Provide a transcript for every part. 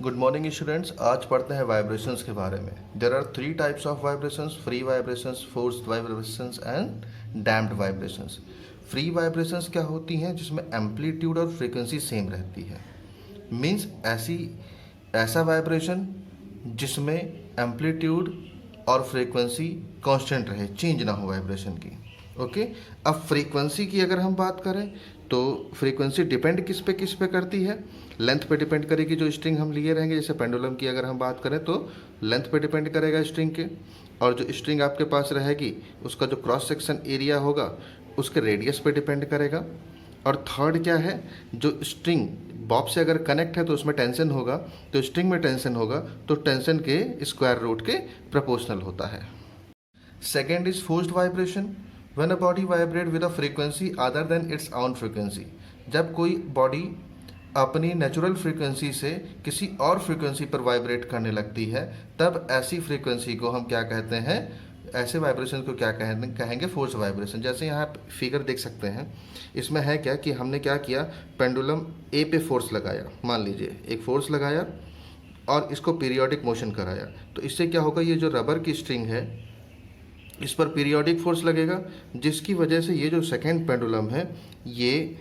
Good morning students. आज पढ़ते हैं वाइब्रेशंस के बारे में। There are three types of vibrations: free vibrations, forced vibrations and damped vibrations. Free vibrations क्या होती हैं? जिसमें एम्पलीट्यूड और फ्रीक्वेंसी सेम रहती है। मीन्स ऐसा वाइब्रेशन जिसमें एम्पलीट्यूड और फ्रीक्वेंसी कांस्टेंट रहे, चेंज ना हो वाइब्रेशन की। ओके। अब फ्रीक्वेंसी की अगर हम बात करें तो फ्रीक्वेंसी डिपेंड किस पे करती है? लेंथ पे डिपेंड करेगी जो स्ट्रिंग हम लिए रहेंगे। जैसे पेंडुलम की अगर हम बात करें तो लेंथ पे डिपेंड करेगा स्ट्रिंग के, और जो स्ट्रिंग आपके पास रहेगी उसका जो क्रॉस सेक्शन एरिया होगा उसके रेडियस पे डिपेंड करेगा। और थर्ड क्या है? जो स्ट्रिंग बॉब से अगर कनेक्ट है तो उसमें टेंशन होगा, तो स्ट्रिंग में टेंशन होगा तो टेंशन के स्क्वायर रूट के प्रोपोर्शनल होता है। Second is forced vibration. When a body vibrate with a frequency other than its own frequency. जब कोई बॉडी अपनी नेचुरल फ्रीक्वेंसी से किसी और फ्रीक्वेंसी पर वाइब्रेट करने लगती है, तब ऐसी फ्रीक्वेंसी को हम क्या कहते हैं? ऐसे वाइब्रेशन को क्या कहेंगे? Force vibration. जैसे यहाँ आप फिगर देख सकते हैं, इसमें है क्या कि हमने क्या किया, पेंडुलम ए पे फोर्स लगाया, मान लीजिए एक फोर्स लगाया और इसको पीरियोडिक मोशन कराया, तो इससे क्या होगा? ये जो रबर की स्ट्रिंग है इस पर पीरियोडिक फोर्स लगेगा, जिसकी वजह से ये जो सेकेंड पेंडुलम है ये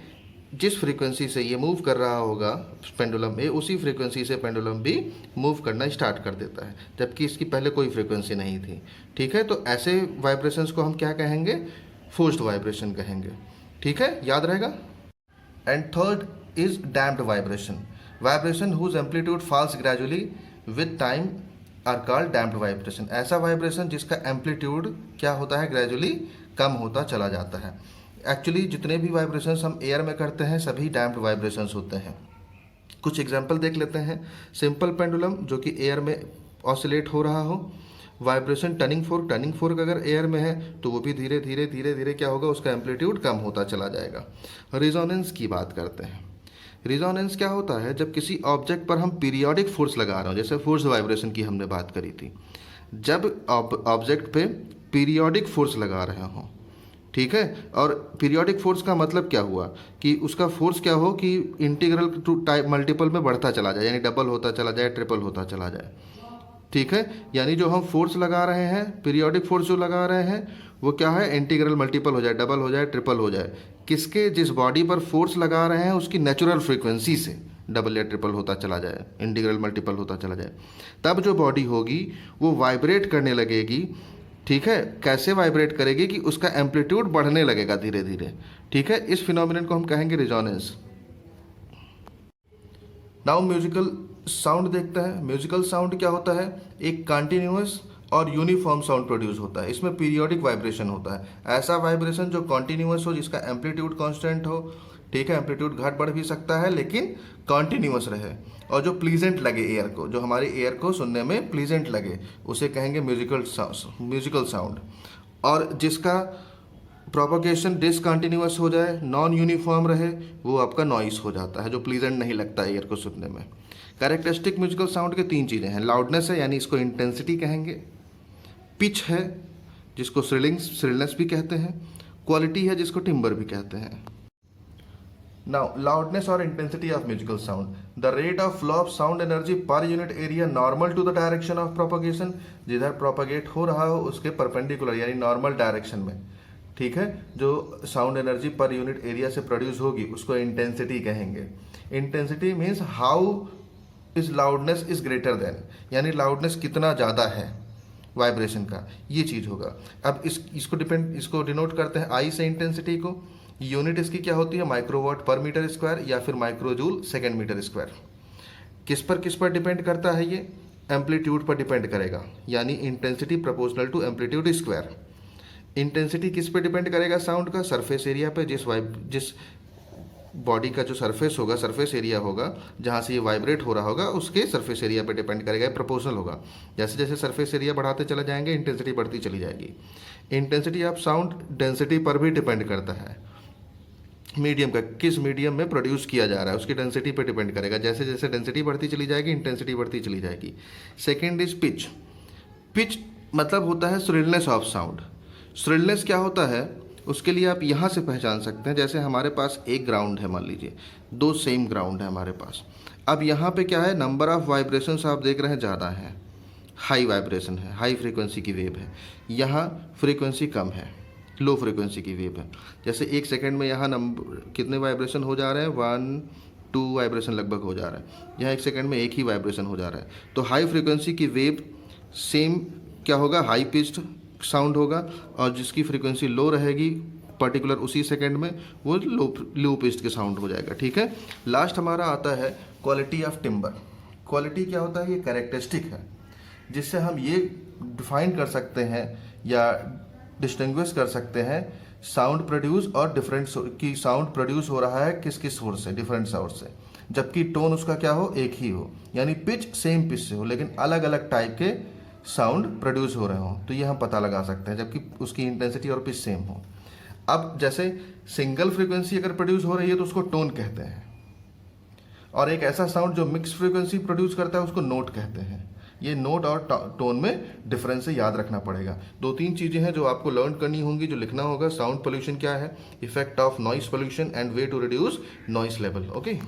जिस फ्रीक्वेंसी से ये मूव कर रहा होगा पेंडुलम ए, उसी फ्रीक्वेंसी से पेंडुलम भी मूव करना स्टार्ट कर देता है, जबकि इसकी पहले कोई फ्रीक्वेंसी नहीं थी। ठीक है, तो ऐसे वाइब्रेशंस को हम क्या कहेंगे? फोर्स्ड वाइब्रेशन कहेंगे। ठीक है, याद रहेगा। And third is damped vibration. Vibration whose amplitude falls gradually with time are called damped vibration. ऐसा वाइब्रेशन जिसका एम्पलीट्यूड क्या होता है? ग्रेजुअली कम होता चला जाता है। एक्चुअली जितने भी वाइब्रेशंस हम एयर में करते हैं सभी डैम्प्ड वाइब्रेशंस होते हैं। कुछ एग्जांपल देख लेते हैं। सिंपल पेंडुलम जो कि एयर में ऑसिलेट हो रहा हो, वाइब्रेशन टर्निंग फोर्क अगर एयर में है तो वो भी धीरे धीरे क्या होगा? उसका एम्पलीट्यूड कम होता चला जाएगा। रिजोनेंस की बात करते हैं। रिजोनेंस क्या होता है? जब किसी ऑब्जेक्ट पर हम पीरियोडिक फोर्स लगा रहे हो, जैसे फोर्स वाइब्रेशन की हमने बात करी थी, जब ऑब्जेक्ट पे पीरियोडिक फोर्स लगा रहे हो, ठीक है, और पीरियोडिक फोर्स का मतलब क्या हुआ कि उसका फोर्स क्या हो कि इंटीग्रल टू टाइप मल्टीपल में बढ़ता चला जाए, यानी डबल होता चला जाए, ट्रिपल होता चला जाए। ठीक है, यानी जो हम फोर्स लगा रहे हैं, पीरियोडिक फोर्स जो लगा रहे हैं वो क्या है? इंटीग्रल मल्टीपल हो जाए, डबल हो जाए, ट्रिपल हो जाए। किसके? जिस बॉडी पर फोर्स लगा रहे हैं उसकी नेचुरल फ्रीक्वेंसी से डबल या ट्रिपल होता चला जाए, इंटीग्रल मल्टीपल होता चला जाए, तब जो बॉडी होगी वो वाइब्रेट करने लगेगी। ठीक है, कैसे वाइब्रेट करेगी कि उसका एम्पलीट्यूड बढ़ने लगेगा धीरे धीरे। ठीक है, इस फिनोमिनन को हम कहेंगे रिजोनेंस। नाउ म्यूजिकल साउंड देखते हैं। म्यूजिकल साउंड क्या होता है? एक कंटिन्यूअस और यूनिफॉर्म साउंड प्रोड्यूस होता है। इसमें पीरियोडिक वाइब्रेशन होता है। ऐसा वाइब्रेशन जो कॉन्टिन्यूअस हो, जिसका एम्पलीट्यूड कांस्टेंट हो। ठीक है, एम्पलीट्यूड घट बढ़ भी सकता है लेकिन कॉन्टिन्यूअस रहे, और जो प्लीजेंट लगे एयर को, जो हमारे एयर को सुनने में प्लीजेंट लगे, उसे कहेंगे म्यूजिकल साउंड। और जिसका प्रोपगेशन डिसकंटिन्यूअस हो जाए, नॉन यूनिफॉर्म रहे, वो आपका नॉइस हो जाता है, जो प्लीजेंट नहीं लगता है ईयर को सुनने में। कैरेक्टरिस्टिक म्यूजिकल साउंड के तीन चीज़ें हैं। लाउडनेस है, यानी इसको इंटेंसिटी कहेंगे। पिच है, जिसको श्रिलनेस भी कहते हैं। क्वालिटी है, जिसको टिम्बर भी कहते हैं। नाउ लाउडनेस और intensity of musical sound. The rate of flow of sound energy per unit area normal to the direction of propagation. जिधर प्रोपगेट हो रहा हो उसके परपेंडिकुलर, यानी नॉर्मल डायरेक्शन में। ठीक है, जो sound energy per unit area से प्रोड्यूस होगी उसको इंटेंसिटी कहेंगे। Intensity means how is loudness is greater than, यानी लाउडनेस कितना ज़्यादा है वाइब्रेशन का, ये चीज़ होगा। अब इसको डिनोट करते हैं आई से इंटेंसिटी को। यूनिट इसकी क्या होती है? माइक्रोवाट पर मीटर स्क्वायर या फिर माइक्रोजूल सेकेंड मीटर स्क्वायर। किस पर डिपेंड करता है ये? एम्पलीट्यूड पर डिपेंड करेगा, यानी intensity proportional to amplitude square. Intensity किस पे डिपेंड करेगा? साउंड का सरफेस एरिया पे। जिस बॉडी का जो सरफेस होगा, सरफेस एरिया होगा जहाँ से ये वाइब्रेट हो रहा होगा, उसके सरफेस एरिया पे डिपेंड करेगा, प्रोपोर्शनल होगा। जैसे जैसे सरफेस एरिया बढ़ाते चले जाएंगे इंटेंसिटी बढ़ती चली जाएगी। इंटेंसिटी ऑफ साउंड डेंसिटी पर भी डिपेंड करता है। मीडियम का, किस मीडियम में प्रोड्यूस किया जा रहा है उसकी डेंसिटी पे डिपेंड करेगा। जैसे जैसे डेंसिटी बढ़ती चली जाएगी इंटेंसिटी बढ़ती चली जाएगी। Second is pitch. पिच मतलब होता है श्रिलनेस ऑफ साउंड। श्रिलनेस क्या होता है? उसके लिए आप यहाँ से पहचान सकते हैं। जैसे हमारे पास एक ग्राउंड है, मान लीजिए दो सेम ग्राउंड है हमारे पास। अब यहाँ पे क्या है, नंबर ऑफ वाइब्रेशंस आप देख रहे हैं ज़्यादा है, हाई वाइब्रेशन है, हाई फ्रीक्वेंसी की वेव है। यहाँ फ्रीक्वेंसी कम है, लो फ्रीक्वेंसी की वेव है। जैसे एक सेकेंड में यहाँ नंबर कितने वाइब्रेशन हो जा रहे हैं, 1-2 वाइब्रेशन लगभग हो जा रहा है। यहाँ एक सेकेंड में एक ही वाइब्रेशन हो जा रहा है। तो हाई फ्रीक्वेंसी की वेव सेम क्या होगा, हाई पिच्ड साउंड होगा, और जिसकी फ्रीक्वेंसी लो रहेगी पर्टिकुलर उसी सेकंड में, वो लो पिच्ड के साउंड हो जाएगा। ठीक है। लास्ट हमारा आता है क्वालिटी ऑफ टिम्बर। क्वालिटी क्या होता है, ये कैरेक्टरिस्टिक है जिससे हम ये डिफाइन कर सकते हैं या डिस्टिंग्विश कर सकते हैं साउंड प्रोड्यूस और डिफरेंट की साउंड प्रोड्यूस हो रहा है किस किस सोर्स से, डिफरेंट सोर्स से, जबकि टोन उसका क्या हो, एक ही हो, यानी पिच सेम पिच से हो लेकिन अलग अलग टाइप के साउंड प्रोड्यूस हो रहे हो, तो ये हम पता लगा सकते हैं, जबकि उसकी इंटेंसिटी और पिच सेम हो। अब जैसे सिंगल फ्रीक्वेंसी अगर प्रोड्यूस हो रही है तो उसको टोन कहते हैं, और एक ऐसा साउंड जो मिक्स फ्रीक्वेंसी प्रोड्यूस करता है उसको नोट कहते हैं। ये नोट और टोन में डिफरेंस है, याद रखना पड़ेगा। 2-3 चीज़ें हैं जो आपको लर्न करनी होंगी, जो लिखना होगा। साउंड पोल्यूशन क्या है, effect of noise pollution and way to reduce noise level. Okay.